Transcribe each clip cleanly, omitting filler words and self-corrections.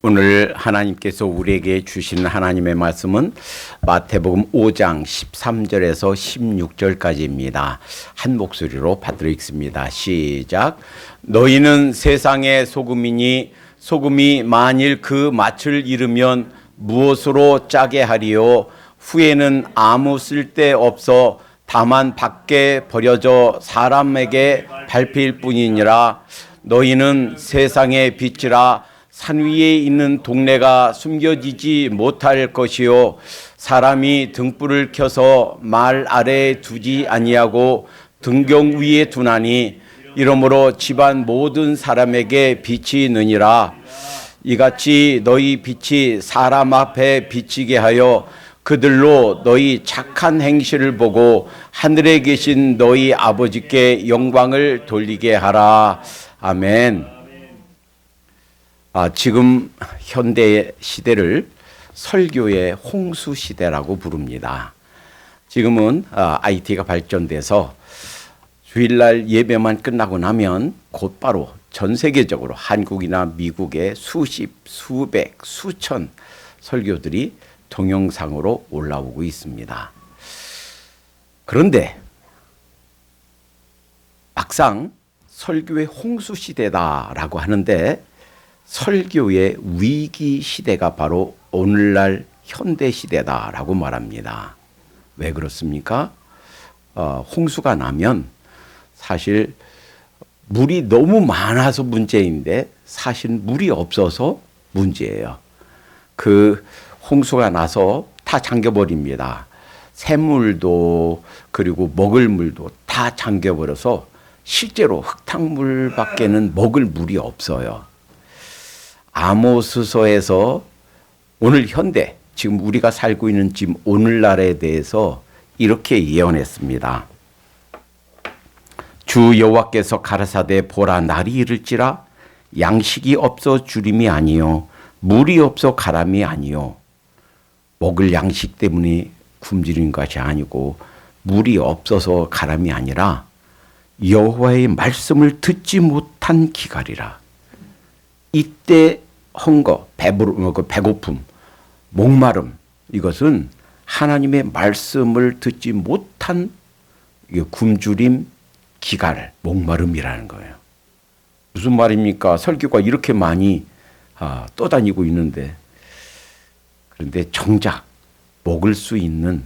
오늘 하나님께서 우리에게 주시는 하나님의 말씀은 마태복음 5장 13절에서 16절까지입니다. 한 목소리로 받들어 읽습니다. 시작. 너희는 세상의 소금이니 소금이 만일 그 맛을 잃으면 무엇으로 짜게 하리요? 후에는 아무 쓸데 없어 다만 밖에 버려져 사람에게 밟힐 뿐이니라. 너희는 세상의 빛이라. 산 위에 있는 동네가 숨겨지지 못할 것이요 사람이 등불을 켜서 말 아래에 두지 아니하고 등경 위에 두나니 이러므로 집안 모든 사람에게 빛이 느니라. 이같이 너희 빛이 사람 앞에 비치게 하여 그들로 너희 착한 행실을 보고 하늘에 계신 너희 아버지께 영광을 돌리게 하라. 아멘. 지금 현대 시대를 설교의 홍수 시대라고 부릅니다. 지금은 IT가 발전돼서 주일날 예배만 끝나고 나면 곧바로 전 세계적으로 한국이나 미국의 수십, 수백, 수천 설교들이 동영상으로 올라오고 있습니다. 그런데 막상 설교의 홍수 시대다라고 하는데 설교의 위기 시대가 바로 오늘날 현대 시대다라고 말합니다. 왜 그렇습니까? 홍수가 나면 사실 물이 너무 많아서 문제인데 사실 물이 없어서 문제예요. 그 홍수가 나서 다 잠겨버립니다. 샘물도 그리고 먹을 물도 다 잠겨버려서 실제로 흙탕물밖에는 먹을 물이 없어요. 아모스서에서 오늘 현대 지금 우리가 살고 있는 지금 오늘날에 대해서 이렇게 예언했습니다. 주 여호와께서 가라사대 보라 날이 이를지라 양식이 없어 주림이 아니요 물이 없어 가람이 아니요. 먹을 양식 때문에 굶주린 것이 아니고 물이 없어서 가람이 아니라 여호와의 말씀을 듣지 못한 기갈이라. 이때 헝거, 배고픔, 목마름 이것은 하나님의 말씀을 듣지 못한 굶주림, 기갈, 목마름이라는 거예요. 무슨 말입니까? 설교가 이렇게 많이 떠다니고 있는데 그런데 정작 먹을 수 있는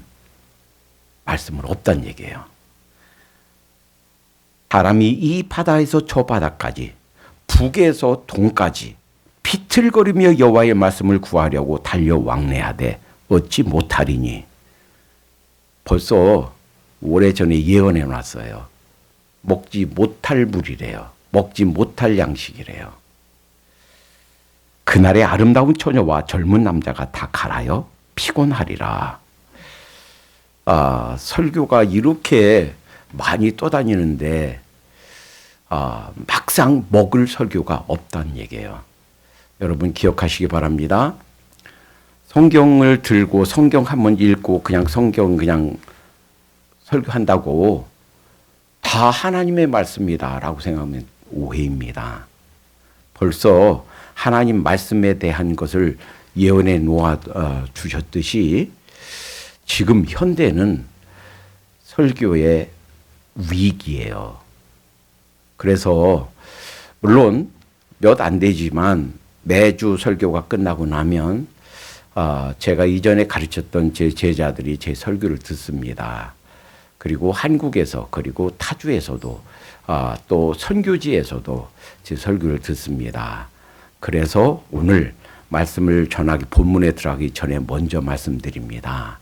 말씀은 없다는 얘기예요. 사람이 이 바다에서 저 바다까지 북에서 동까지 비틀거리며 여호와의 말씀을 구하려고 달려 왕래하되 얻지 못하리니. 벌써 오래전에 예언해 놨어요. 먹지 못할 물이래요. 먹지 못할 양식이래요. 그날의 아름다운 처녀와 젊은 남자가 다 갈아여 피곤하리라. 설교가 이렇게 많이 떠다니는데 막상 먹을 설교가 없다는 얘기예요. 여러분 기억하시기 바랍니다. 성경을 들고 성경 한번 읽고 그냥 성경 그냥 설교한다고 다 하나님의 말씀이다라고 생각하면 오해입니다. 벌써 하나님 말씀에 대한 것을 예언해 놓아 주셨듯이 지금 현대는 설교의 위기예요. 그래서 물론 몇 안 되지만 매주 설교가 끝나고 나면 제가 이전에 가르쳤던 제 제자들이 제 설교를 듣습니다. 그리고 한국에서 그리고 타주에서도 또 선교지에서도 제 설교를 듣습니다. 그래서 오늘 말씀을 전하기 본문에 들어가기 전에 먼저 말씀드립니다.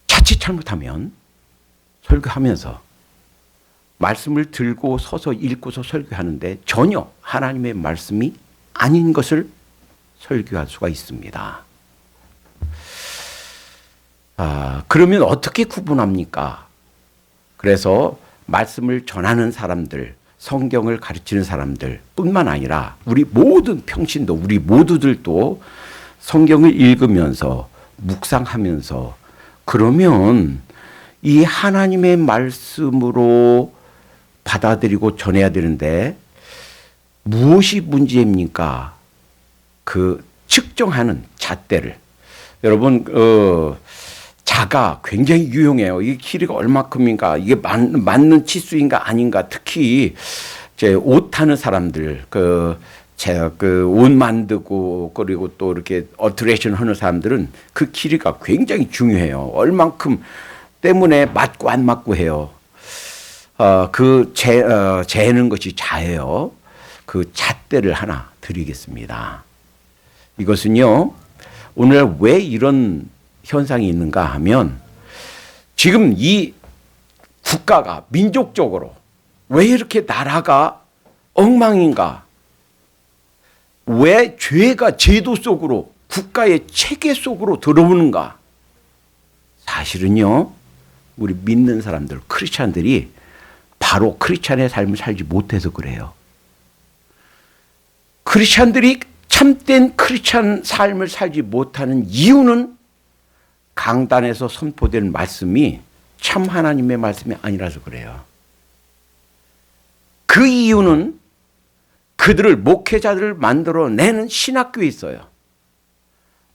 자칫 잘못하면 설교하면서 말씀을 들고 서서 읽고서 설교하는데 전혀 하나님의 말씀이 아닌 것을 설교할 수가 있습니다. 그러면 어떻게 구분합니까? 그래서 말씀을 전하는 사람들, 성경을 가르치는 사람들 뿐만 아니라 우리 모든 평신도, 우리 모두들도 성경을 읽으면서 묵상하면서 그러면 이 하나님의 말씀으로 받아들이고 전해야 되는데 무엇이 문제입니까? 그 측정하는 잣대를 여러분 자가 굉장히 유용해요. 이 길이가 얼마큼인가 이게 맞는 치수인가 아닌가 특히 제 옷 하는 사람들 옷 만들고 그리고 또 이렇게 얼터레이션 하는 사람들은 그 길이가 굉장히 중요해요. 얼만큼 때문에 맞고 안 맞고 해요. 재는 것이 자예요. 그 잣대를 하나 드리겠습니다. 이것은요, 오늘 왜 이런 현상이 있는가 하면 지금 이 국가가 민족적으로 왜 이렇게 나라가 엉망인가? 왜 죄가 제도 속으로 국가의 체계 속으로 들어오는가? 사실은요, 우리 믿는 사람들, 크리스찬들이 바로 크리스찬의 삶을 살지 못해서 그래요. 크리스찬들이 참된 크리스찬 삶을 살지 못하는 이유는 강단에서 선포된 말씀이 참 하나님의 말씀이 아니라서 그래요. 그 이유는 그들을 목회자들을 만들어내는 신학교에 있어요.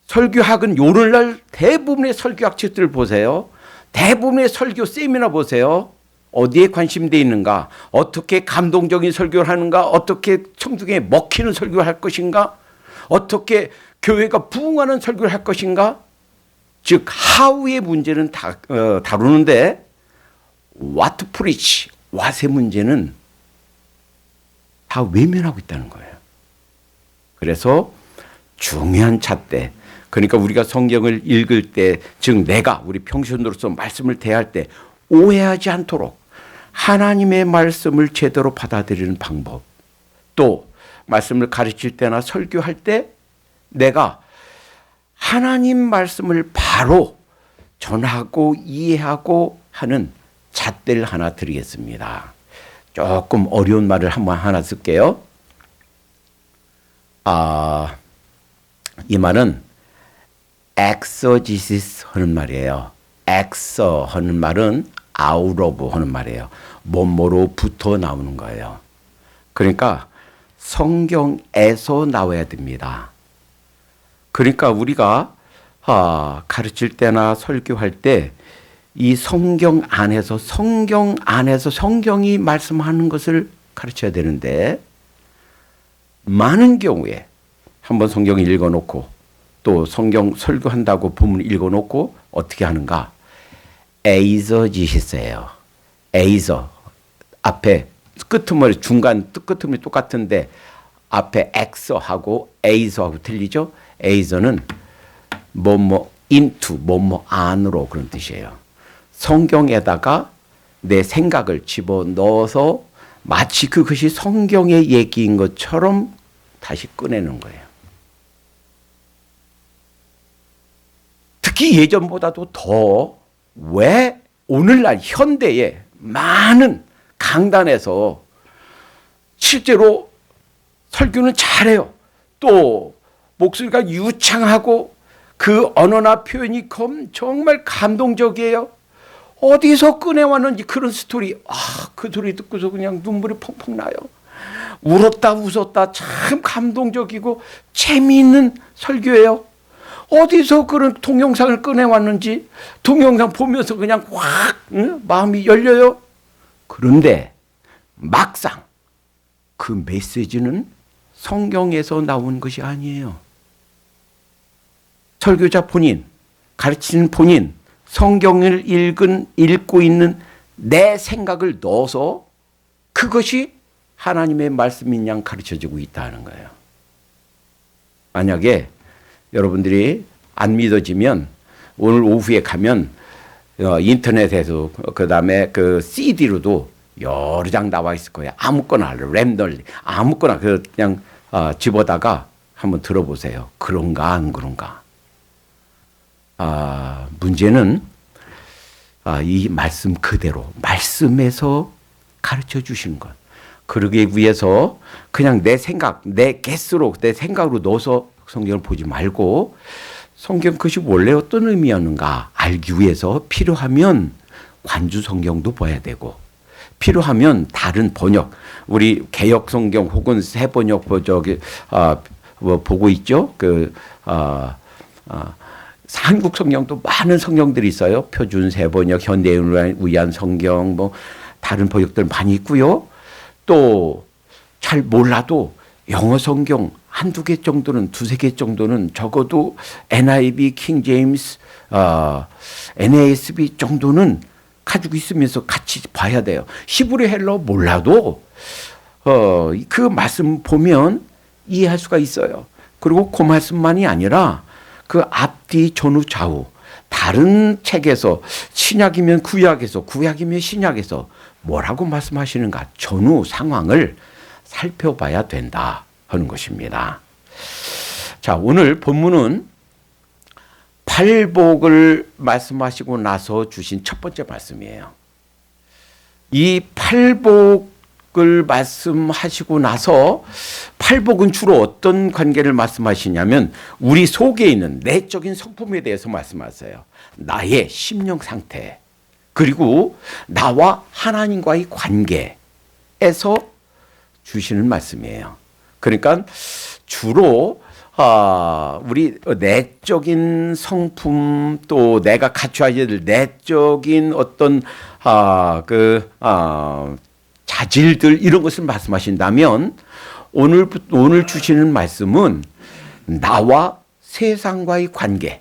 설교학은 오늘날 대부분의 설교학책들 보세요. 대부분의 설교 세미나 보세요. 어디에 관심되어 있는가? 어떻게 감동적인 설교를 하는가? 어떻게 청중에 먹히는 설교를 할 것인가? 어떻게 교회가 부흥하는 설교를 할 것인가? 즉 how의 문제는 다루는데 what to preach, what의 문제는 다 외면하고 있다는 거예요. 그래서 중요한 잣대, 그러니까 우리가 성경을 읽을 때, 즉 내가 우리 평신도로서 말씀을 대할 때 오해하지 않도록 하나님의 말씀을 제대로 받아들이는 방법, 또 말씀을 가르칠 때나 설교할 때 내가 하나님 말씀을 바로 전하고 이해하고 하는 잣대를 하나 드리겠습니다. 조금 어려운 말을 하나 쓸게요. 이 말은 exegesis 하는 말이에요. exer 하는 말은 out of 하는 말이에요. 뭐뭐로부터 나오는 거예요. 그러니까 성경에서 나와야 됩니다. 그러니까 우리가 가르칠 때나 설교할 때 이 성경 안에서 성경이 말씀하는 것을 가르쳐야 되는데 많은 경우에 한번 성경을 읽어놓고 또 성경 설교한다고 본문 읽어놓고 어떻게 하는가? 에이저짓이에요. 에이저 앞에 끄트머리 중간 끄트머리 똑같은데 앞에 엑서하고 에이저하고 틀리죠? 에이저는 뭐뭐 into 뭐뭐 안으로 그런 뜻이에요. 성경에다가 내 생각을 집어넣어서 마치 그것이 성경의 얘기인 것처럼 다시 꺼내는 거예요. 특히 예전보다도 더 왜 오늘날 현대에 많은 강단에서 실제로 설교는 잘해요. 또 목소리가 유창하고 그 언어나 표현이 정말 감동적이에요. 어디서 꺼내왔는지 그런 스토리, 그 소리 듣고서 그냥 눈물이 펑펑 나요. 울었다 웃었다 참 감동적이고 재미있는 설교예요. 어디서 그런 동영상을 꺼내왔는지 동영상 보면서 그냥 확 마음이 열려요. 그런데 막상 그 메시지는 성경에서 나온 것이 아니에요. 설교자 본인, 가르치는 본인, 성경을 읽고 있는 내 생각을 넣어서 그것이 하나님의 말씀인 양 가르쳐지고 있다는 거예요. 만약에 여러분들이 안 믿어지면 오늘 오후에 가면 인터넷에서 그다음에 그 CD로도 여러 장 나와 있을 거예요. 아무거나 랜덤리 아무거나 그냥 집어다가 한번 들어보세요. 그런가 안 그런가? 문제는 이 말씀 그대로 말씀에서 가르쳐 주시는 것. 그러기 위해서 그냥 내 생각, 내 개수로 내 생각으로 넣어서 성경을 보지 말고 성경 그것이 원래 어떤 의미였는가 알기 위해서 필요하면 관주 성경도 봐야 되고 필요하면 다른 번역, 우리 개역 성경 혹은 새 번역 보고 있죠. 한국 성경도 많은 성경들이 있어요. 표준 세번역, 현대인을 위한 성경, 뭐 다른 번역들 많이 있고요. 또 잘 몰라도 영어 성경 한두 개 정도는, 두세 개 정도는 적어도 NIV, 킹 제임스, NASB 정도는 가지고 있으면서 같이 봐야 돼요. 히브리 헬러 몰라도 그 말씀 보면 이해할 수가 있어요. 그리고 그 말씀만이 아니라 그 앞뒤 전후 좌우 다른 책에서, 신약이면 구약에서, 구약이면 신약에서 뭐라고 말씀하시는가, 전후 상황을 살펴봐야 된다 하는 것입니다. 자, 오늘 본문은 팔복을 말씀하시고 나서 주신 첫 번째 말씀이에요. 이 팔복을 말씀하시고 나서, 팔복은 주로 어떤 관계를 말씀하시냐면 우리 속에 있는 내적인 성품에 대해서 말씀하세요. 나의 심령 상태, 그리고 나와 하나님과의 관계에서 주시는 말씀이에요. 그러니까 주로 우리 내적인 성품, 또 내가 갖춰야 될 내적인 어떤 자질들, 이런 것을 말씀하신다면, 오늘 주시는 말씀은 나와 세상과의 관계,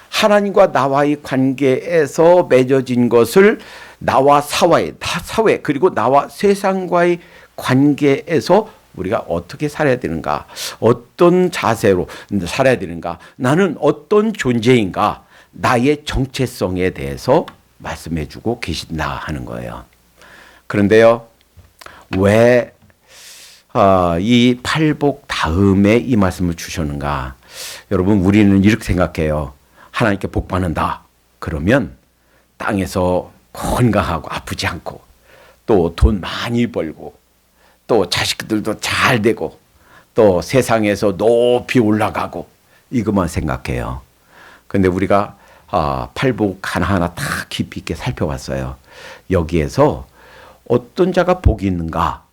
하나님과 나와의 관계에서 맺어진 것을 나와 사회, 그리고 나와 세상과의 관계에서 우리가 어떻게 살아야 되는가, 어떤 자세로 살아야 되는가, 나는 어떤 존재인가, 나의 정체성에 대해서 말씀해 주고 계신다 하는 거예요. 그런데요, 왜 이 팔복 다음에 이 말씀을 주셨는가? 여러분, 우리는 이렇게 생각해요. 하나님께 복 받는다 그러면 땅에서 건강하고 아프지 않고, 또 돈 많이 벌고, 또 자식들도 잘 되고, 또 세상에서 높이 올라가고, 이것만 생각해요. 근데 우리가 팔복 하나하나 다 깊이 있게 살펴봤어요. 여기에서 어떤 자가 복이 있는가?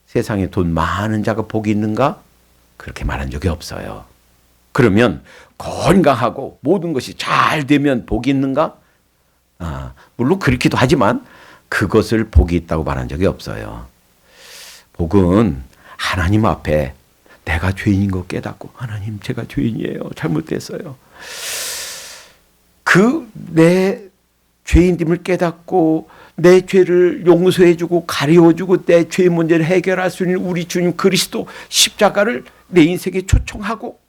세상에 돈 많은 자가 복이 있는가? 그렇게 말한 적이 없어요. 그러면 건강하고 모든 것이 잘 되면 복이 있는가? 물론 그렇기도 하지만 그것을 복이 있다고 말한 적이 없어요. 복은 하나님 앞에 내가 죄인인 거 깨닫고, 하나님 제가 죄인이에요, 잘못됐어요, 그 내 죄인됨을 깨닫고 내 죄를 용서해주고 가려주고 내 죄의 문제를 해결할 수 있는 우리 주님 그리스도 십자가를 내 인생에 초청하고,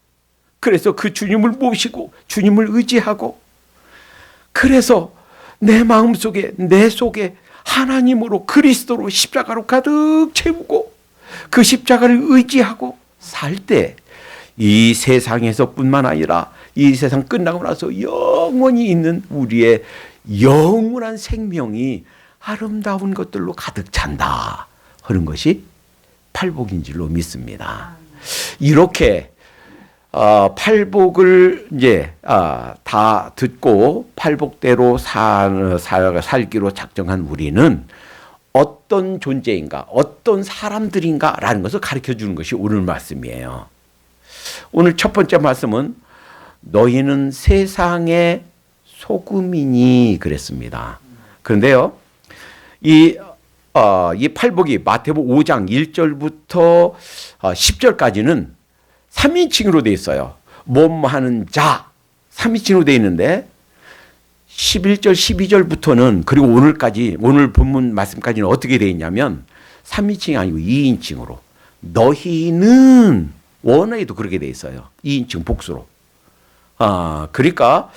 그래서 그 주님을 모시고 주님을 의지하고, 그래서 내 마음속에, 내 속에 하나님으로, 그리스도로, 십자가로 가득 채우고 그 십자가를 의지하고 살 때, 이 세상에서 뿐만 아니라 이 세상 끝나고 나서 영원히 있는 우리의 영원한 생명이 아름다운 것들로 가득 찬다 하는 것이 팔복인 줄로 믿습니다. 이렇게 팔복을 이제 다 듣고 팔복대로 살기로 작정한 우리는 어떤 존재인가, 어떤 사람들인가라는 것을 가르쳐 주는 것이 오늘 말씀이에요. 오늘 첫 번째 말씀은 너희는 세상의 소금이니 그랬습니다. 그런데요, 이 팔복이 마태복음 5장 1절부터 10절까지는 3인칭으로 되어 있어요. 몸하는 자, 3인칭으로 되어 있는데 11절, 12절부터는, 그리고 오늘까지, 오늘 본문 말씀까지는 어떻게 되어 있냐면 3인칭이 아니고 2인칭으로, 너희는, 원어에도 그렇게 되어 있어요. 2인칭 복수로. 그러니까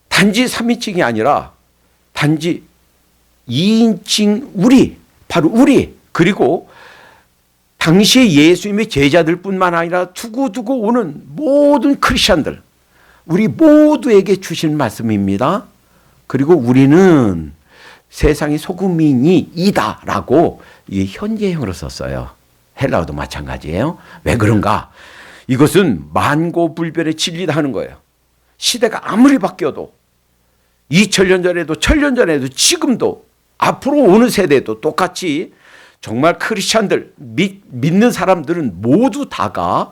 단지 3인칭이 아니라 단지 2인칭 우리, 바로 우리, 그리고 당시에 예수님의 제자들뿐만 아니라 두고두고 오는 모든 크리스천들, 우리 모두에게 주신 말씀입니다. 그리고 우리는 세상의 소금이니이다라고 현재형으로 썼어요. 헬라어도 마찬가지예요. 왜 그런가? 이것은 만고불변의 진리다 하는 거예요. 시대가 아무리 바뀌어도 2000년 전에도 1000년 전에도 지금도 앞으로 오는 세대도 똑같이 정말 크리스찬들, 믿는 사람들은 모두 다가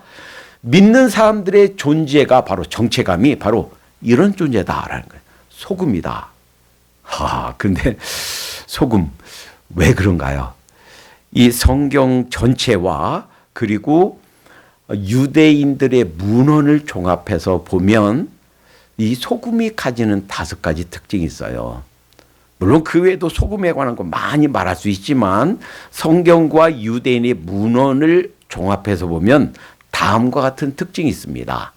믿는 사람들의 존재가 바로 정체감이 바로 이런 존재다라는 거예요. 소금이다. 근데 소금 왜 그런가요? 이 성경 전체와 그리고 유대인들의 문헌을 종합해서 보면 이 소금이 가지는 5가지 특징이 있어요. 물론 그 외에도 소금에 관한 거 많이 말할 수 있지만 성경과 유대인의 문헌을 종합해서 보면 다음과 같은 특징이 있습니다.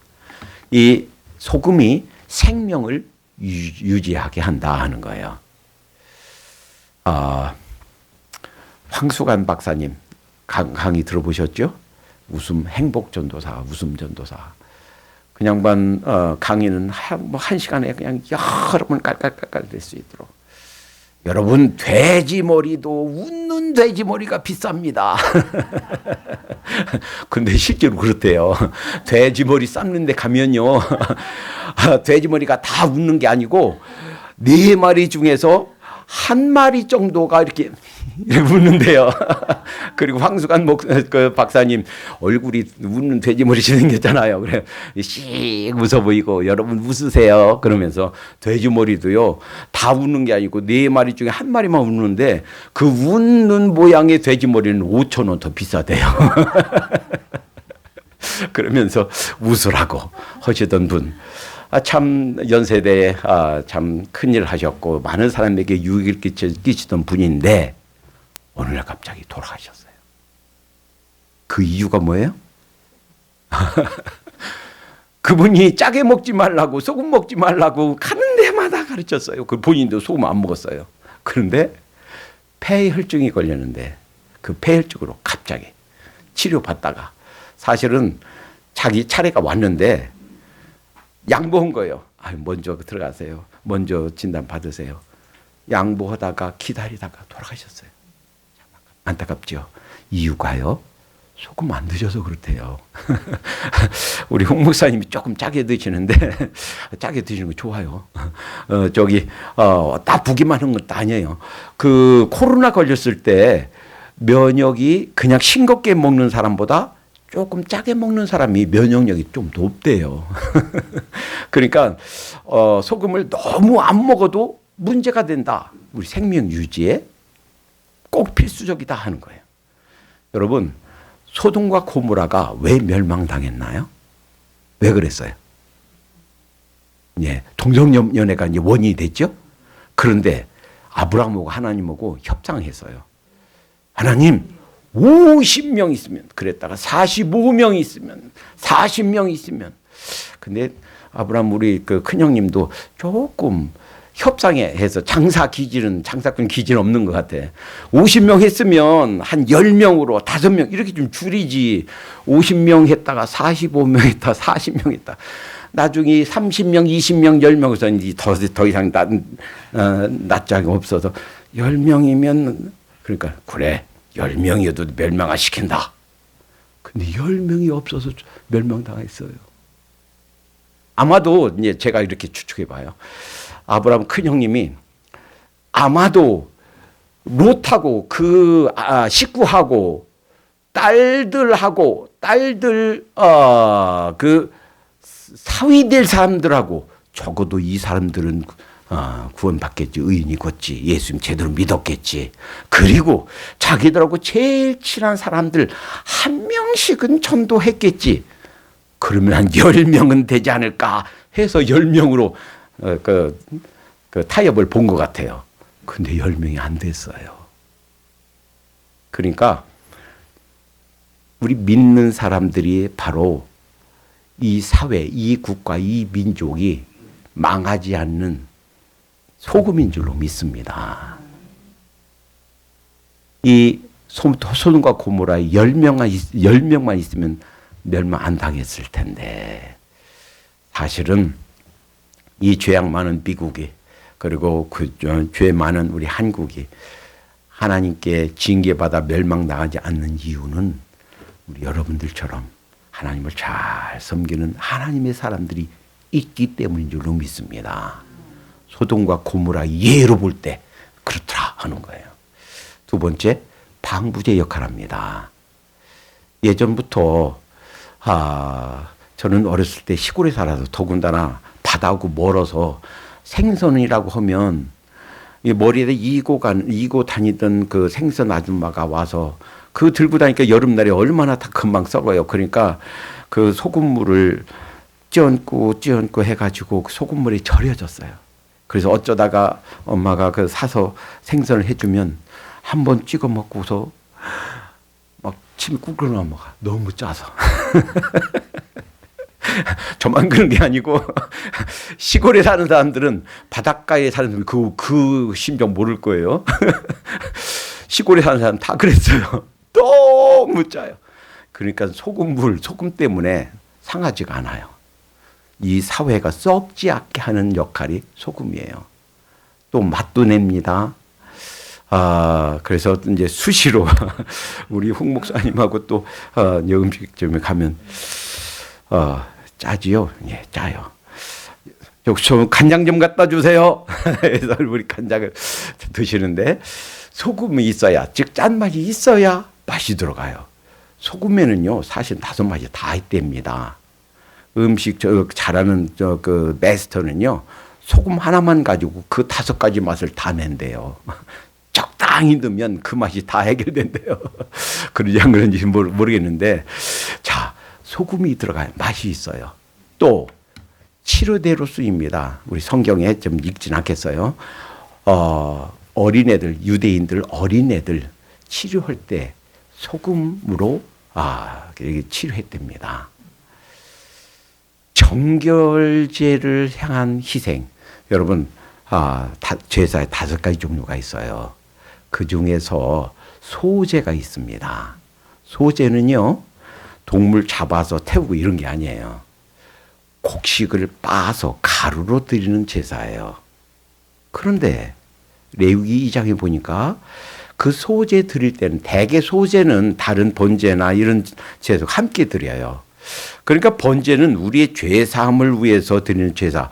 이 소금이 생명을 유지하게 한다 하는 거예요. 황수관 박사님 강의 들어보셨죠? 행복전도사, 웃음전도사. 그 양반 강의는 한 시간에 그냥 여러 번 깔깔깔깔 될 수 있도록. 여러분, 돼지머리도 웃는 돼지머리가 비쌉니다. 근데 실제로 그렇대요. 돼지머리 삶는 데 가면요. 돼지머리가 다 웃는 게 아니고 4마리 중에서 1마리 정도가 이렇게 웃는데요. 그리고 황수관 그 박사님 얼굴이 웃는 돼지머리처럼 생겼잖아요. 그래 씩 웃어 보이고 여러분 웃으세요. 그러면서 돼지머리도요 다 웃는 게 아니고 4마리 중에 1마리만 웃는데 그 웃는 모양의 돼지머리는 5,000원 더 비싸대요. 그러면서 웃으라고 하시던 분. 참 연세대에 참 큰일 하셨고 많은 사람에게 유익을 끼치던 분인데 오늘날 갑자기 돌아가셨어요. 그 이유가 뭐예요? 그분이 짜게 먹지 말라고 소금 먹지 말라고 가는 데마다 가르쳤어요. 그 본인도 소금 안 먹었어요. 그런데 폐혈증이 걸렸는데 그 폐혈증으로 갑자기 치료받다가 사실은 자기 차례가 왔는데 양보한 거예요. 먼저 들어가세요. 먼저 진단 받으세요. 양보하다가 기다리다가 돌아가셨어요. 안타깝죠. 이유가요. 소금 안 드셔서 그렇대요. 우리 홍 목사님이 조금 짜게 드시는데 짜게 드시는 거 좋아요. 나쁘기만 한 것도 아니에요. 그 코로나 걸렸을 때 면역이 그냥 싱겁게 먹는 사람보다 조금 짜게 먹는 사람이 면역력이 좀 높대요. 그러니까 소금을 너무 안 먹어도 문제가 된다. 우리 생명 유지에 꼭 필수적이다 하는 거예요. 여러분, 소돔과 고모라가 왜 멸망당했나요? 왜 그랬어요? 예, 동성연애가 이제 원인이 됐죠. 그런데 아브라함하고 하나님하고 협상했어요. 하나님, 50명 있으면 그랬다가 45명 있으면 40명 있으면 근데 아브라함 우리 그 큰형님도 조금 협상해서 장사꾼 기질은 없는 것 같아. 50명 했으면 한 10명으로 5명 이렇게 좀 줄이지. 50명 했다가 45명 했다 40명 했다. 나중에 30명, 20명, 10명에서 이제 더 이상 낫장이 없어서 10명이면 그러니까 그래 10명이어도 멸망화 시킨다. 근데 10명이 없어서 멸망당했어요. 아마도 이제 제가 이렇게 추측해 봐요. 아브라함 큰형님이 아마도 롯하고 그 식구하고 딸들 그 사위될 사람들하고 적어도 이 사람들은 구원받겠지. 의인이 걷지. 예수님 제대로 믿었겠지. 그리고 자기들하고 제일 친한 사람들 한 명씩은 전도했겠지. 그러면 한 10명은 되지 않을까 해서 10명으로 그 타협을 본 것 같아요. 근데 10명이 안 됐어요. 그러니까 우리 믿는 사람들이 바로 이 사회, 이 국가, 이 민족이 망하지 않는 소금인 줄로 믿습니다. 이 소돔과 고모라에 10명만 있으면 멸망 안 당했을 텐데 사실은 이 죄악 많은 미국이 그리고 그 죄 많은 우리 한국이 하나님께 징계받아 멸망당하지 않는 이유는 우리 여러분들처럼 하나님을 잘 섬기는 하나님의 사람들이 있기 때문인 줄로 믿습니다. 소돔과 고모라 예로 볼 때 그렇더라 하는 거예요. 두 번째, 방부제 역할합니다. 예전부터 저는 어렸을 때 시골에 살아서 더군다나 바다하고 멀어서 생선이라고 하면 이 머리에 이고 다니던 그 생선 아줌마가 와서 그 들고 다니까 여름날에 얼마나 다 금방 썩어요. 그러니까 그 소금물을 찌얹고 해가지고 그 소금물이 절여졌어요. 그래서 어쩌다가 엄마가 그 사서 생선을 해주면 한번 찍어 먹고서 막 침이 꿀꿀 넘어가. 너무 짜서. 저만 그런 게 아니고 시골에 사는 사람들은 바닷가에 사는 사람들 그 심정 모를 거예요. 시골에 사는 사람 다 그랬어요. 너무 짜요. 그러니까 소금 때문에 상하지가 않아요. 이 사회가 썩지 않게 하는 역할이 소금이에요. 또 맛도 냅니다. 그래서 이제 수시로 우리 홍 목사님하고 또 음식점에 가면 짜지요? 예, 짜요. 좀 간장 좀 갖다 주세요. 그래서 우리 간장을 드시는데 소금이 있어야, 즉 짠맛이 있어야 맛이 들어가요. 소금에는요, 사실 5맛이 다 있답니다. 음식 잘하는 그 마스터는요, 소금 하나만 가지고 그 5가지 맛을 다 낸대요. 적당히 넣으면 그 맛이 다 해결된대요. 그런지 안 그런지 모르겠는데, 자, 소금이 들어가야 맛이 있어요. 또 치료제로 쓰입니다. 우리 성경에 좀 읽진 않겠어요. 어린애들, 유대인들 어린애들 치료할 때 소금으로 치료했답니다. 정결제를 향한 희생. 여러분, 제사에 5가지 종류가 있어요. 그 중에서 소제가 있습니다. 소제는요, 동물 잡아서 태우고 이런 게 아니에요. 곡식을 빻아서 가루로 드리는 제사예요. 그런데 레위기 2장에 보니까 그 소제 드릴 때는 대개 소제는 다른 번제나 이런 제사 함께 드려요. 그러니까 번제는 우리의 죄 사함을 위해서 드리는 제사,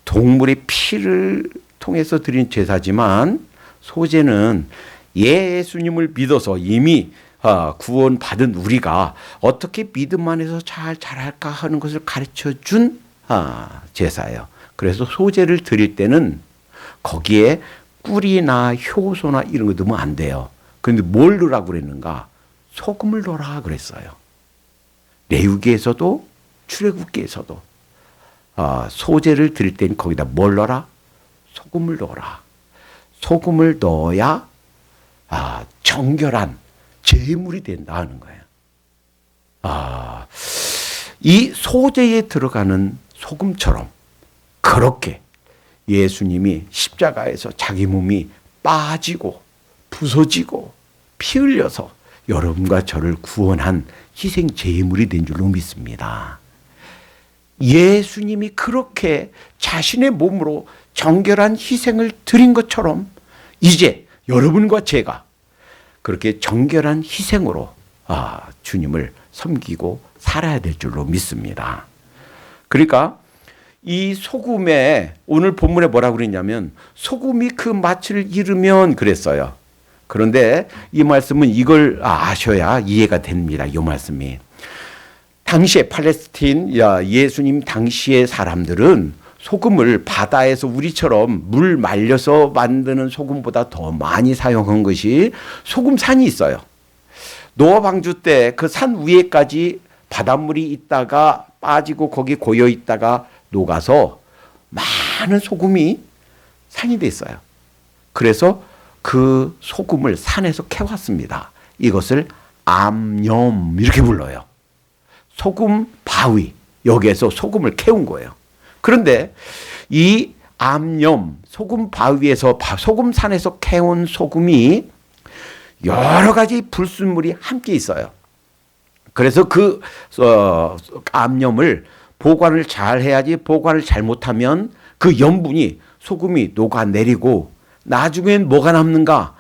동물의 피를 통해서 드리는 제사지만 소제는 예수님을 믿어서 이미 구원받은 우리가 어떻게 믿음 안에서 잘 자랄까 하는 것을 가르쳐 준 제사예요. 그래서 소제를 드릴 때는 거기에 꿀이나 효소나 이런 거 넣으면 안 돼요. 그런데 뭘 넣으라고 그랬는가? 소금을 넣으라 그랬어요. 레위기에서도 출애굽기에서도 소제를 드릴 때는 거기다 뭘 넣어라? 소금을 넣어라. 소금을 넣어야 정결한 제물이 된다 하는 거예요. 이 소제에 들어가는 소금처럼 그렇게 예수님이 십자가에서 자기 몸이 빠지고 부서지고 피 흘려서 여러분과 저를 구원한 희생 제물이 된 줄로 믿습니다. 예수님이 그렇게 자신의 몸으로 정결한 희생을 드린 것처럼 이제 여러분과 제가 그렇게 정결한 희생으로 주님을 섬기고 살아야 될 줄로 믿습니다. 그러니까 이 소금에 오늘 본문에 뭐라고 그랬냐면 소금이 그 맛을 잃으면 그랬어요. 그런데 이 말씀은 이걸 아셔야 이해가 됩니다. 이 말씀이. 당시에 팔레스틴 예수님 당시의 사람들은 소금을 바다에서 우리처럼 물 말려서 만드는 소금보다 더 많이 사용한 것이 소금산이 있어요. 노아 방주 때 그 산 위에까지 바닷물이 있다가 빠지고 거기 고여 있다가 녹아서 많은 소금이 산이 돼 있어요. 그래서 그 소금을 산에서 캐왔습니다. 이것을 암염 이렇게 불러요. 소금 바위, 여기에서 소금을 캐온 거예요. 그런데 이 암염, 소금 바위에서 소금산에서 캐온 소금이 여러 가지 불순물이 함께 있어요. 그래서 그 암염을 보관을 잘 해야지, 보관을 잘못하면 그 염분이 소금이 녹아내리고 나중엔 뭐가 남는가?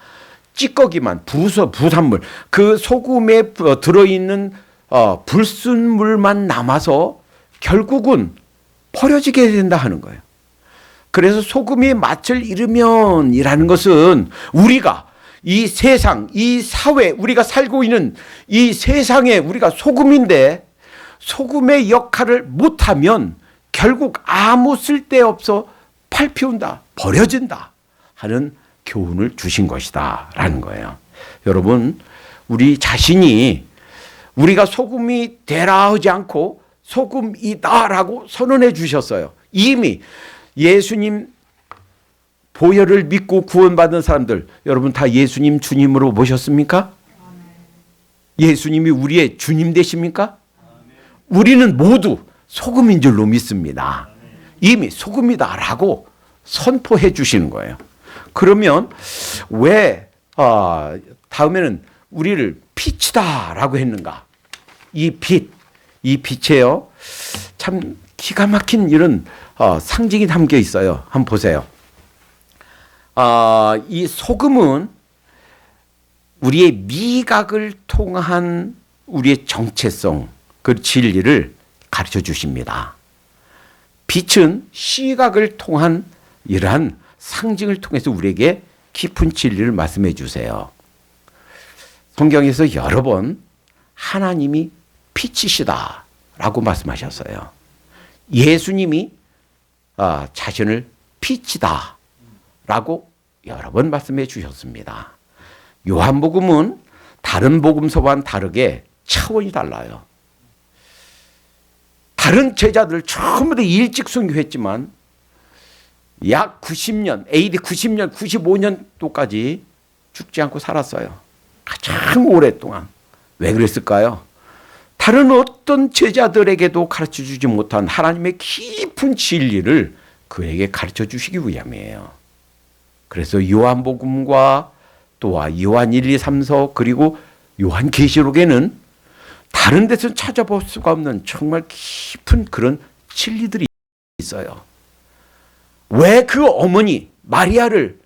찌꺼기만, 부산물, 그 소금에 들어있는 불순물만 남아서 결국은 버려지게 된다 하는 거예요. 그래서 소금이 맛을 잃으면 이라는 것은 우리가 이 세상, 이 사회, 우리가 살고 있는 이 세상에 우리가 소금인데 소금의 역할을 못하면 결국 아무 쓸데없어 팔피운다, 버려진다 하는 교훈을 주신 것이다 라는 거예요. 여러분, 우리 자신이 우리가 소금이 되라 하지 않고 소금이다라고 선언해 주셨어요. 이미 예수님 보혈을 믿고 구원받은 사람들, 여러분 다 예수님 주님으로 모셨습니까? 예수님이 우리의 주님 되십니까? 우리는 모두 소금인 줄로 믿습니다. 이미 소금이다라고 선포해 주시는 거예요. 그러면 왜 다음에는 우리를 빛이다라고 했는가? 이 빛이에요. 참 기가 막힌 이런 상징이 담겨 있어요. 한번 보세요. 이 소금은 우리의 미각을 통한 우리의 정체성, 그 진리를 가르쳐 주십니다. 빛은 시각을 통한 이러한 상징을 통해서 우리에게 깊은 진리를 말씀해 주세요. 성경에서 여러 번 하나님이 빛이시다 라고 말씀하셨어요. 예수님이 자신을 빛이다 라고 여러 번 말씀해 주셨습니다. 요한복음은 다른 복음서와는 다르게 차원이 달라요. 다른 제자들 전부 다 일찍 순교했지만 약 90년, AD 90년, 95년도까지 죽지 않고 살았어요. 가장 오랫동안. 왜 그랬을까요? 다른 어떤 제자들에게도 가르쳐 주지 못한 하나님의 깊은 진리를 그에게 가르쳐 주시기 위함이에요. 그래서 요한복음과 또한 요한 1, 2, 3서 그리고 요한계시록에는 다른 데서 찾아볼 수가 없는 정말 깊은 그런 진리들이 있어요. 왜 그 어머니 마리아를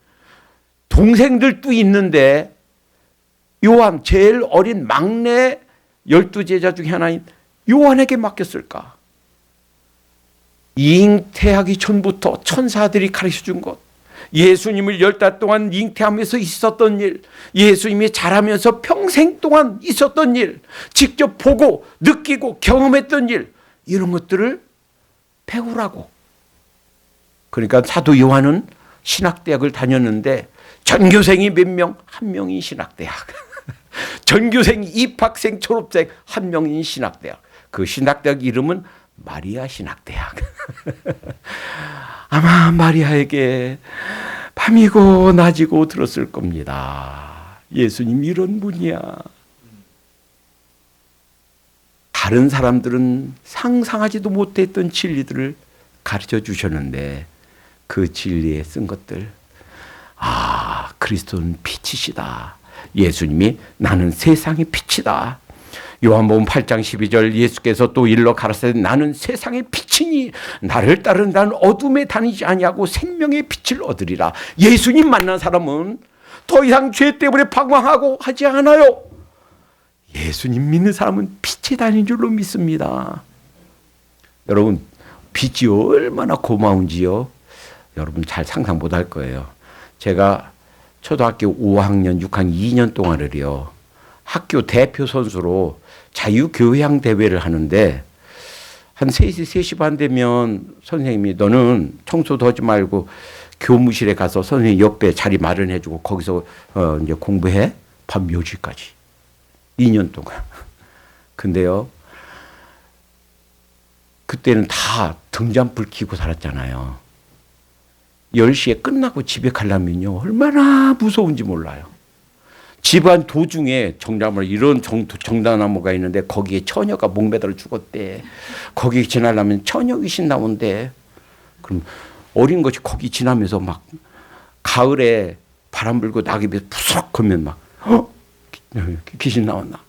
동생들도 있는데 요한 제일 어린 막내 12제자 중에 하나인 요한에게 맡겼을까? 잉태하기 전부터 천사들이 가르쳐 준 것, 예수님을 10달 동안 잉태하면서 있었던 일, 예수님이 자라면서 평생 동안 있었던 일, 직접 보고 느끼고 경험했던 일, 이런 것들을 배우라고. 그러니까 사도 요한은 신학대학을 다녔는데 전교생이 몇 명? 한 명이 신학대학. 전교생, 입학생, 졸업생 한 명인 신학대학. 그 신학대학 이름은 마리아 신학대학. 아마 마리아에게 밤이고 낮이고 들었을 겁니다. 예수님 이런 분이야. 다른 사람들은 상상하지도 못했던 진리들을 가르쳐 주셨는데 그 진리에 쓴 것들, 그리스도는 빛이시다. 예수님이 나는 세상의 빛이다. 요한복음 8장 12절 예수께서 또 일러 가라사대 나는 세상의 빛이니 나를 따르는 자는 어둠에 다니지 아니하고 생명의 빛을 얻으리라. 예수님 만난 사람은 더 이상 죄 때문에 방황하고 하지 않아요. 예수님 믿는 사람은 빛에 다니는 줄로 믿습니다. 여러분, 빛이 얼마나 고마운지요. 여러분 잘 상상 못할 거예요. 제가 초등학교 5학년, 6학년 2년 동안을요, 학교 대표 선수로 자유교양 대회를 하는데 한 3시, 3시 반 되면 선생님이 너는 청소도 하지 말고 교무실에 가서 선생님 옆에 자리 마련해주고 거기서 이제 공부해. 밤 10시까지. 2년 동안. 근데요, 그때는 다 등잔불 켜고 살았잖아요. 10시에 끝나고 집에 가려면요, 얼마나 무서운지 몰라요. 집안 도중에 정나무 이런 정다나무가 있는데 거기에 처녀가 목매달아 죽었대. 거기 지나려면 처녀 귀신 나온대. 그럼 어린 것이 거기 지나면서 막 가을에 바람 불고 낙엽이 푸석 하면 막 귀신 나왔나.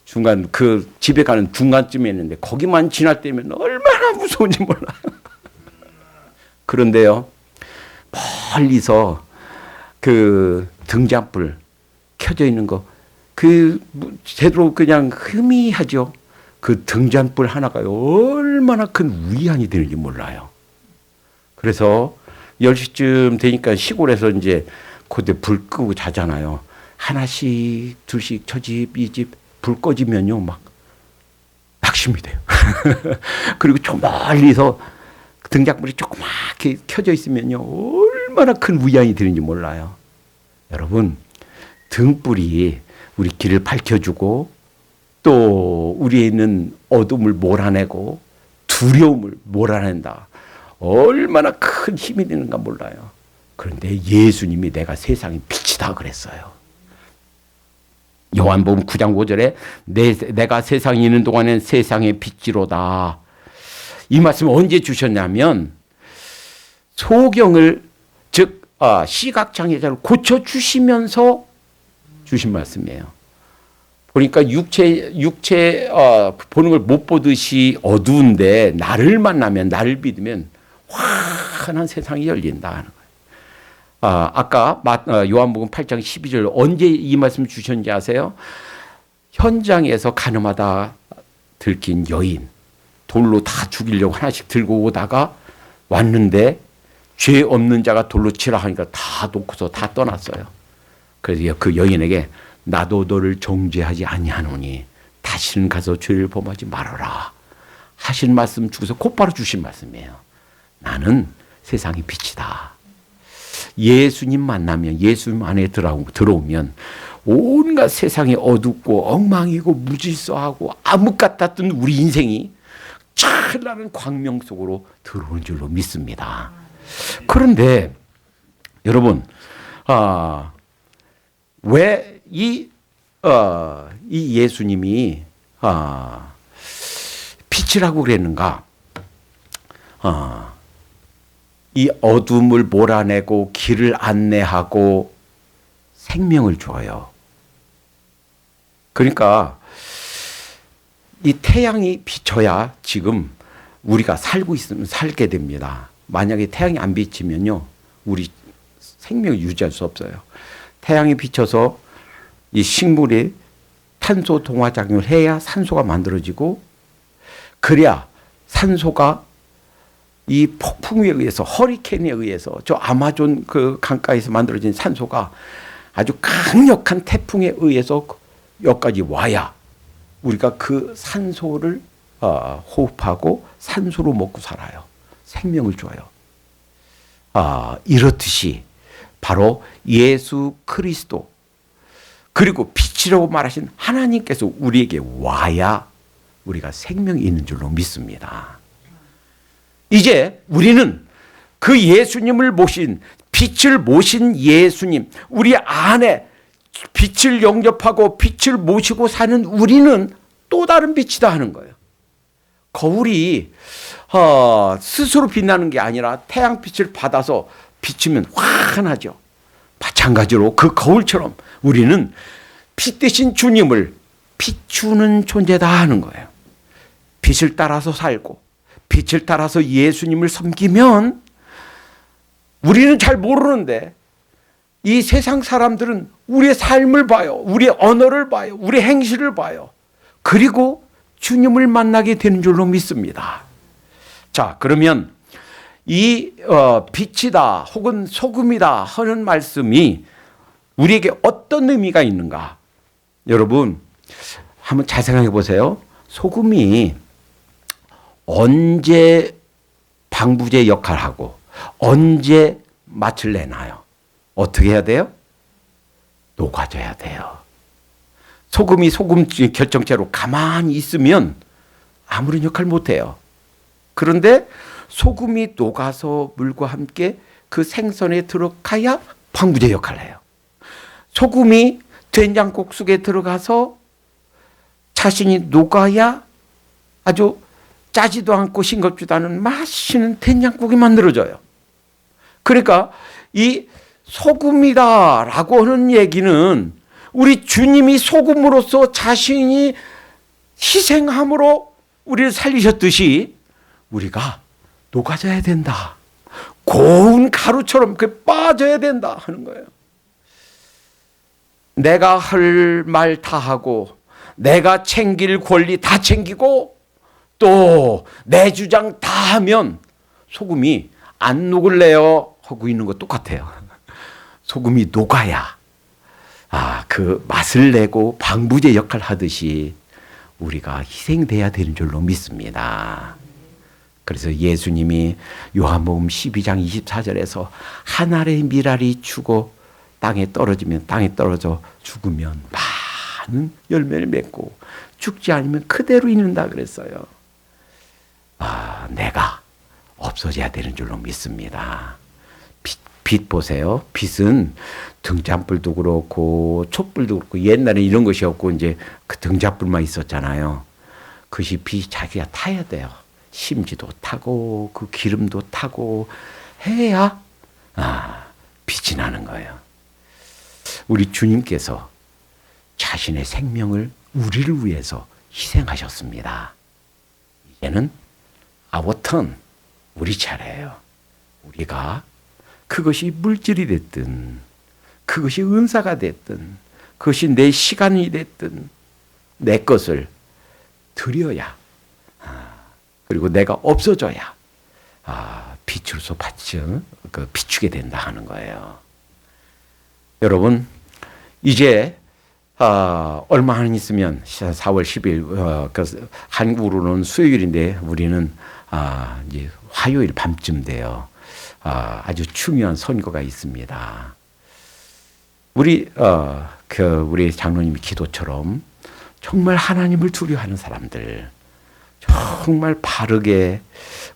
중간 그 집에 가는 중간쯤에 있는데 거기만 지날 때면 얼마나 무서운지 몰라. 그런데요, 멀리서 그 등잔불 켜져 있는 거, 그 제대로 그냥 희미하죠. 그 등잔불 하나가 얼마나 큰 위안이 되는지 몰라요. 그래서 10시쯤 되니까 시골에서 이제 그때 불 끄고 자잖아요. 하나씩 둘씩 저 집 이 집 불 꺼지면요 막 낙심이 돼요. 그리고 저 멀리서 등짝불이 조그맣게 켜져 있으면요 얼마나 큰 위안이 되는지 몰라요. 여러분, 등불이 우리 길을 밝혀주고 또 우리에 있는 어둠을 몰아내고 두려움을 몰아낸다. 얼마나 큰 힘이 되는가 몰라요. 그런데 예수님이 내가 세상의 빛이다 그랬어요. 요한복음 9장 5절에 내가 세상에 있는 동안엔 세상의 빛이로다. 이 말씀을 언제 주셨냐면 소경을 즉 시각장애자를 고쳐주시면서 주신 말씀이에요. 그러니까 육체 보는 걸 못 보듯이 어두운데 나를 만나면 나를 믿으면 환한 세상이 열린다 하는 거예요. 아까 요한복음 8장 12절 언제 이 말씀 주셨는지 아세요? 현장에서 가늠하다 들킨 여인 돌로 다 죽이려고 하나씩 들고 오다가 왔는데 죄 없는 자가 돌로 치라 하니까 다 놓고서 다 떠났어요. 그래서 그 여인에게 나도 너를 정죄하지 아니하노니 다시는 가서 죄를 범하지 말아라 하신 말씀 주고서 곧바로 주신 말씀이에요. 나는 세상의 빛이다. 예수님 만나면 예수님 안에 들어오면 온갖 세상이 어둡고 엉망이고 무질서하고 암흑 같았던 우리 인생이 찬란한 광명 속으로 들어오는 줄로 믿습니다. 그런데 여러분 왜 이 예수님이 빛이라고 그랬는가? 이 어둠을 몰아내고 길을 안내하고 생명을 줘요. 그러니까 이 태양이 비춰야 지금 우리가 살고 있으면 살게 됩니다. 만약에 태양이 안 비치면요, 우리 생명을 유지할 수 없어요. 태양이 비쳐서 이 식물이 탄소 동화 작용을 해야 산소가 만들어지고, 그래야 산소가 이 폭풍에 의해서, 허리케인에 의해서, 저 아마존 그 강가에서 만들어진 산소가 아주 강력한 태풍에 의해서 여기까지 와야 우리가 그 산소를 호흡하고 산소로 먹고 살아요. 생명을 줘요. 이렇듯이 바로 예수 그리스도 그리고 빛이라고 말하신 하나님께서 우리에게 와야 우리가 생명이 있는 줄로 믿습니다. 이제 우리는 그 예수님을 모신, 빛을 모신 예수님, 우리 안에 빛을 영접하고 빛을 모시고 사는 우리는 또 다른 빛이다 하는 거예요. 거울이 스스로 빛나는 게 아니라 태양빛을 받아서 비추면 환하죠. 마찬가지로 그 거울처럼 우리는 빛 대신 주님을 비추는 존재다 하는 거예요. 빛을 따라서 살고 빛을 따라서 예수님을 섬기면 우리는 잘 모르는데 이 세상 사람들은 우리의 삶을 봐요. 우리의 언어를 봐요. 우리의 행실을 봐요. 그리고 주님을 만나게 되는 줄로 믿습니다. 자, 그러면 이 빛이다 혹은 소금이다 하는 말씀이 우리에게 어떤 의미가 있는가? 여러분 한번 잘 생각해 보세요. 소금이 언제 방부제 역할을 하고 언제 맛을 내나요? 어떻게 해야 돼요? 녹아져야 돼요. 소금이 소금 결정체로 가만히 있으면 아무런 역할을 못해요. 그런데 소금이 녹아서 물과 함께 그 생선에 들어가야 방부제 역할을 해요. 소금이 된장국 속에 들어가서 자신이 녹아야 아주 짜지도 않고 싱겁지도 않은 맛있는 된장국이 만들어져요. 그러니까 이 소금이다라고 하는 얘기는 우리 주님이 소금으로서 자신이 희생함으로 우리를 살리셨듯이 우리가 녹아져야 된다. 고운 가루처럼 그 빠져야 된다 하는 거예요. 내가 할 말 다 하고 내가 챙길 권리 다 챙기고 또 내 주장 다 하면 소금이 안 녹을래요 하고 있는 거 똑같아요. 소금이 녹아야 그 맛을 내고 방부제 역할 하듯이 우리가 희생돼야 되는 줄로 믿습니다. 그래서 예수님이 요한복음 12장 24절에서 한 알의 밀알이 죽어 땅에 떨어져 죽으면 많은 열매를 맺고 죽지 않으면 그대로 있는다 그랬어요. 내가 없어져야 되는 줄로 믿습니다. 빛 보세요. 빛은 등잔불도 그렇고 촛불도 그렇고 옛날에 이런 것이 없고 이제 그 등잔불만 있었잖아요. 그것이 빛이 자기가 타야 돼요. 심지도 타고 그 기름도 타고 해야 빛이 나는 거예요. 우리 주님께서 자신의 생명을 우리를 위해서 희생하셨습니다. 이제는 our turn, 우리 차례예요. 우리가 그것이 물질이 됐든 그것이 은사가 됐든 그것이 내 시간이 됐든 내 것을 드려야 그리고 내가 없어져야 빛으로서 비추게 된다 하는 거예요. 여러분 이제 얼마 안 있으면 4월 10일 한국으로는 수요일인데 우리는 이제 화요일 밤쯤 돼요. 아주 중요한 선거가 있습니다. 우리 장로님의 기도처럼 정말 하나님을 두려워하는 사람들, 정말 바르게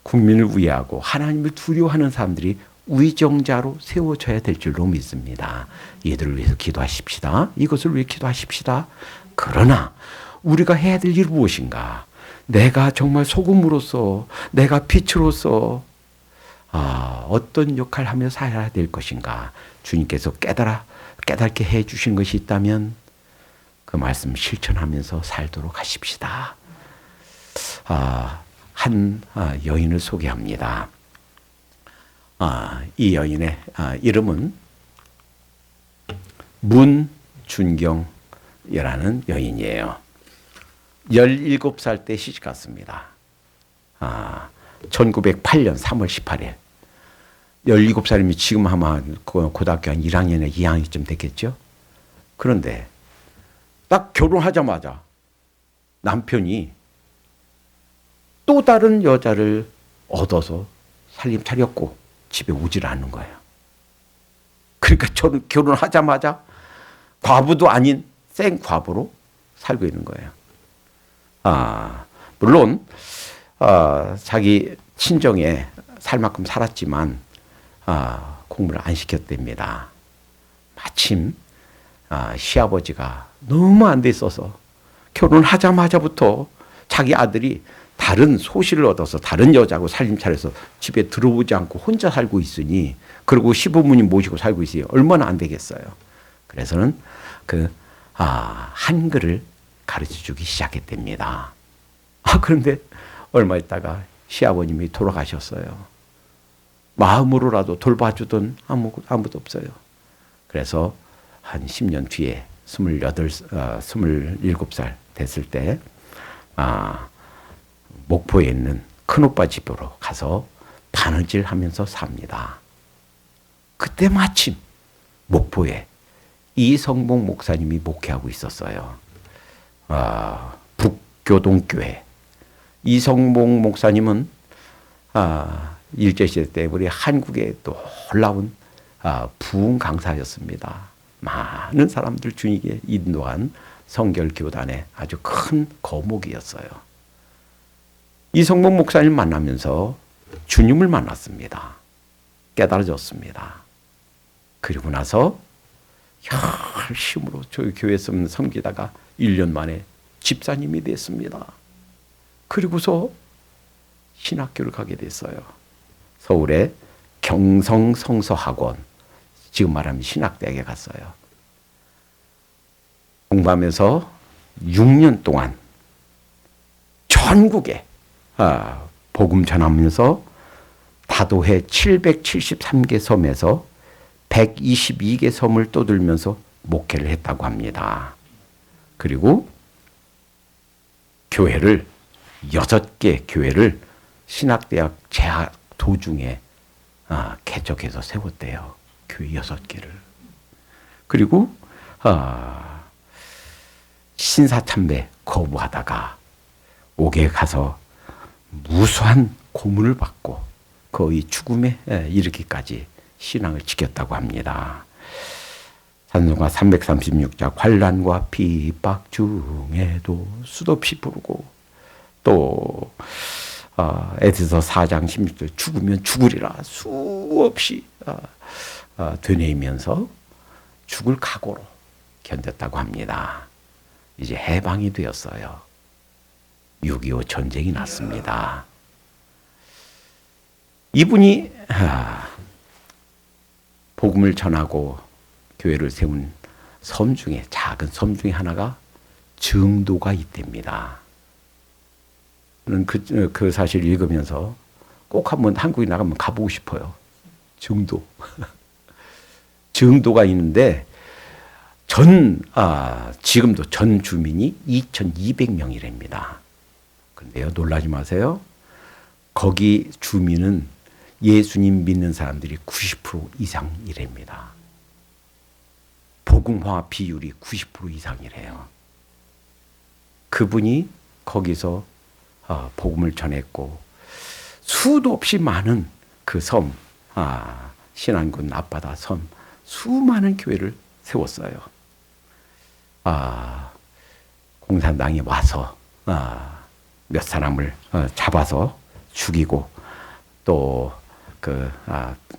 국민을 위하고 하나님을 두려워하는 사람들이 위정자로 세워져야 될 줄로 믿습니다. 이들을 위해서 기도하십시다. 이것을 위해 기도하십시다. 그러나 우리가 해야 될 일이 무엇인가? 내가 정말 소금으로서 내가 빛으로서 어떤 역할을 하며 살아야 될 것인가? 주님께서 깨닫게 해 주신 것이 있다면 그 말씀 실천하면서 살도록 하십시다. 한 여인을 소개합니다. 이 여인의 이름은 문준경이라는 여인이에요. 17살 때 시집 갔습니다. 1908년 3월 18일. 17살이면 지금 아마 고등학교 한 1학년에 2학년쯤 됐겠죠? 그런데 딱 결혼하자마자 남편이 또 다른 여자를 얻어서 살림 차렸고 집에 오질 않는 거예요. 그러니까 저는 결혼하자마자 과부도 아닌 생과부로 살고 있는 거예요. 물론 자기 친정에 살 만큼 살았지만 공부를 안 시켰답니다. 마침 시아버지가 너무 안 돼 있어서 결혼하자마자부터 자기 아들이 다른 소실을 얻어서 다른 여자하고 살림 차려서 집에 들어오지 않고 혼자 살고 있으니, 그리고 시부모님 모시고 살고 있으니 얼마나 안 되겠어요. 그래서는 한글을 가르쳐 주기 시작했답니다. 그런데 얼마 있다가 시아버님이 돌아가셨어요. 마음으로라도 돌봐주던 아무도 없어요. 그래서 한 10년 뒤에 27살 됐을 때 목포에 있는 큰오빠 집으로 가서 바느질 하면서 삽니다. 그때 마침 목포에 이성봉 목사님이 목회하고 있었어요. 북교동교회. 이성봉 목사님은 일제시대 때 우리 한국에 놀라운 부흥 강사였습니다. 많은 사람들 주님께 인도한 성결교단의 아주 큰 거목이었어요. 이성봉 목사님 만나면서 주님을 만났습니다. 깨달아졌습니다. 그리고 나서 열심으로 저희 교회에서 섬기다가 1년 만에 집사님이 됐습니다. 그리고서 신학교를 가게 됐어요. 서울의 경성성서학원, 지금 말하면 신학대학에 갔어요. 공부하면서 6년 동안 전국에 복음 전하면서 다도해 773개 섬에서 122개 섬을 떠돌면서 목회를 했다고 합니다. 그리고 교회를 6개 교회를 신학대학 재학 도중에 개척해서 세웠대요. 교회 6개를. 그리고 신사참배 거부하다가 옥에 가서 무수한 고문을 받고 거의 죽음에 이르기까지 신앙을 지켰다고 합니다. 찬송가 336자 환난과 핍박 중에도 수없이 부르고 또 에베소서 4장 16절 죽으면 죽으리라 수없이 되뇌이면서 죽을 각오로 견뎠다고 합니다. 이제 해방이 되었어요. 6.25 전쟁이 났습니다. 이분이 복음을 전하고 교회를 세운 섬 중에 작은 섬 중에 하나가 증도가 있답니다. 저는 그 사실 읽으면서 꼭 한번 한국에 나가면 가보고 싶어요. 증도. 증도가 있는데 지금도 전 주민이 2,200명이랍니다. 그런데요, 놀라지 마세요. 거기 주민은 예수님 믿는 사람들이 90% 이상이랍니다. 복음화 비율이 90% 이상이래요. 그분이 거기서 복음을 전했고 수도 없이 많은 그 섬, 신안군 앞바다 섬 수많은 교회를 세웠어요. 공산당이 와서 몇 사람을 잡아서 죽이고 또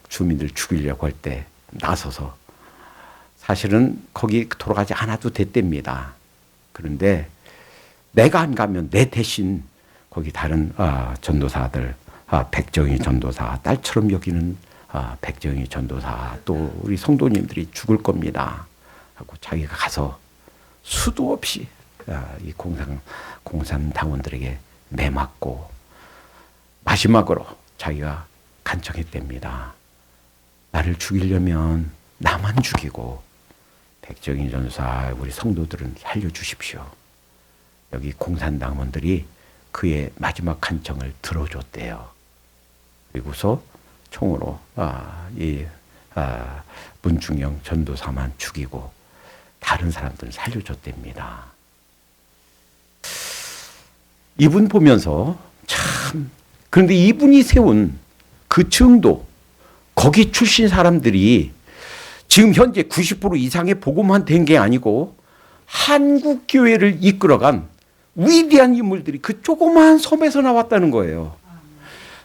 주민들 죽이려고 할 때 나서서 사실은 거기 돌아가지 않아도 됐답니다. 그런데 내가 안 가면 내 대신 거기 다른 전도사들, 백정희 전도사, 딸처럼 여기는 백정희 전도사, 또 우리 성도님들이 죽을 겁니다 하고 자기가 가서 수도 없이 이 공산당원들에게 매맞고 마지막으로 자기가 간청했답니다. 나를 죽이려면 나만 죽이고 백정희 전도사 우리 성도들은 살려주십시오. 여기 공산당원들이 그의 마지막 간청을 들어줬대요. 그리고서 총으로 문중영 전도사만 죽이고 다른 사람들은 살려줬답니다. 이분 보면서 참, 그런데 이분이 세운 그 증도, 거기 출신 사람들이 지금 현재 90% 이상의 복음만 된 게 아니고 한국 교회를 이끌어간 위대한 인물들이 그 조그마한 섬에서 나왔다는 거예요.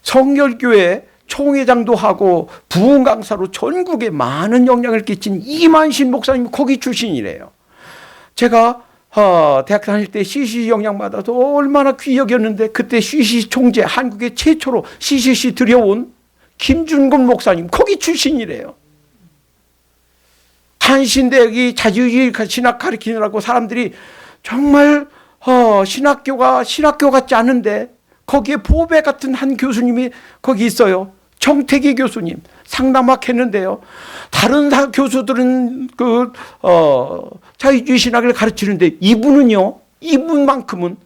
성결교회 총회장도 하고 부흥 강사로 전국에 많은 영향을 끼친 이만신 목사님 거기 출신이래요. 제가 대학 다닐 때 CCC 영향 받아서 얼마나 귀히 여겼는데 그때 CCC 총재 한국에 최초로 CCC 들여온 김준건 목사님 거기 출신이래요. 한신대학이 자유주의 신학 가르치느라고 사람들이 정말 신학교 같지 않은데 거기에 보배 같은 한 교수님이 거기 있어요. 정태기 교수님 상담학 했는데요. 다른 교수들은 자유주의 신학을 가르치는데 이분만큼은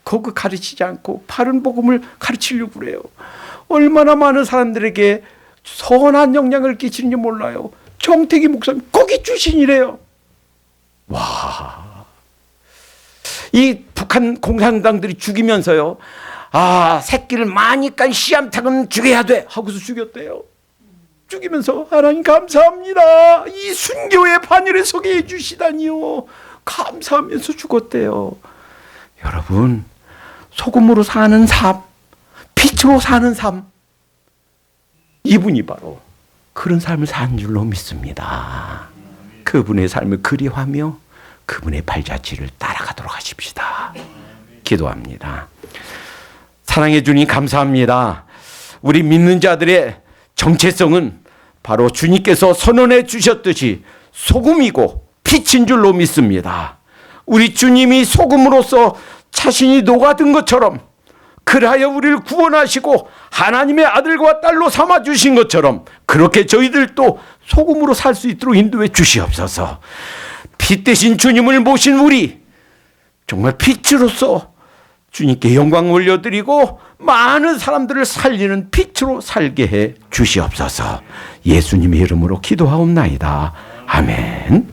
그거 가르치지 않고 바른 복음을 가르치려고 그래요. 얼마나 많은 사람들에게 선한 영향을 끼치는지 몰라요. 정태기 목사님 거기 출신이래요. 와, 이 북한 공산당들이 죽이면서요. 새끼를 많이 깐 씨암탉은 죽여야 돼 하고서 죽였대요. 죽이면서 하나님 감사합니다. 이 순교의 반열에 서게 해주시다니요. 감사하면서 죽었대요. 여러분, 소금으로 사는 삶, 빛으로 사는 삶, 이분이 바로 그런 삶을 산 줄로 믿습니다. 그분의 삶을 그리워하며 그분의 발자취를 따라가도록 하십시다. 기도합니다. 사랑해 주님 감사합니다. 우리 믿는 자들의 정체성은 바로 주님께서 선언해 주셨듯이 소금이고 빛인 줄로 믿습니다. 우리 주님이 소금으로서 자신이 녹아든 것처럼 그리하여 우리를 구원하시고 하나님의 아들과 딸로 삼아주신 것처럼 그렇게 저희들도 소금으로 살 수 있도록 인도해 주시옵소서. 빛 대신 주님을 모신 우리 정말 빛으로서 주님께 영광 올려드리고 많은 사람들을 살리는 빛으로 살게 해 주시옵소서. 예수님의 이름으로 기도하옵나이다. 아멘.